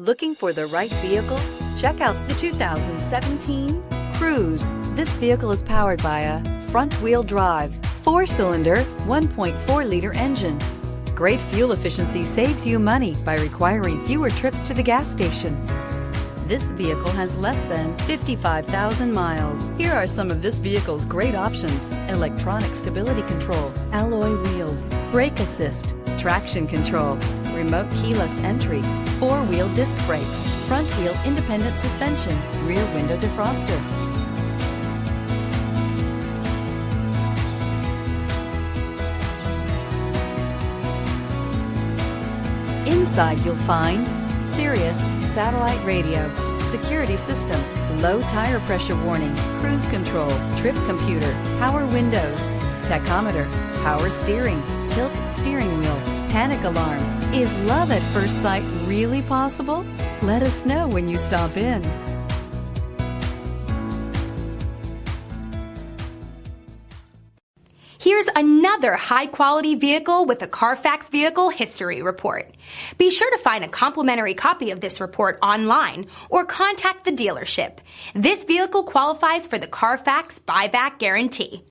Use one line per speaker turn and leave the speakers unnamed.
Looking for the right vehicle? Check out the 2017 Cruze. This vehicle is powered by a front-wheel drive, 4-cylinder, 1.4-liter engine. Great fuel efficiency saves you money by requiring fewer trips to the gas station. This vehicle has less than 55,000 miles. Here are some of this vehicle's great options: electronic stability control, alloy wheels, brake assist, traction control, remote keyless entry, 4-wheel disc brakes, front wheel independent suspension, rear window defroster. Inside you'll find Sirius satellite radio, security system, low tire pressure warning, cruise control, trip computer, power windows, tachometer, power steering, tilt steering wheel, panic alarm. Is love at first sight really possible? Let us know when you stop in.
Here's another high-quality vehicle with a Carfax Vehicle History Report. Be sure to find a complimentary copy of this report online or contact the dealership. This vehicle qualifies for the Carfax Buyback Guarantee.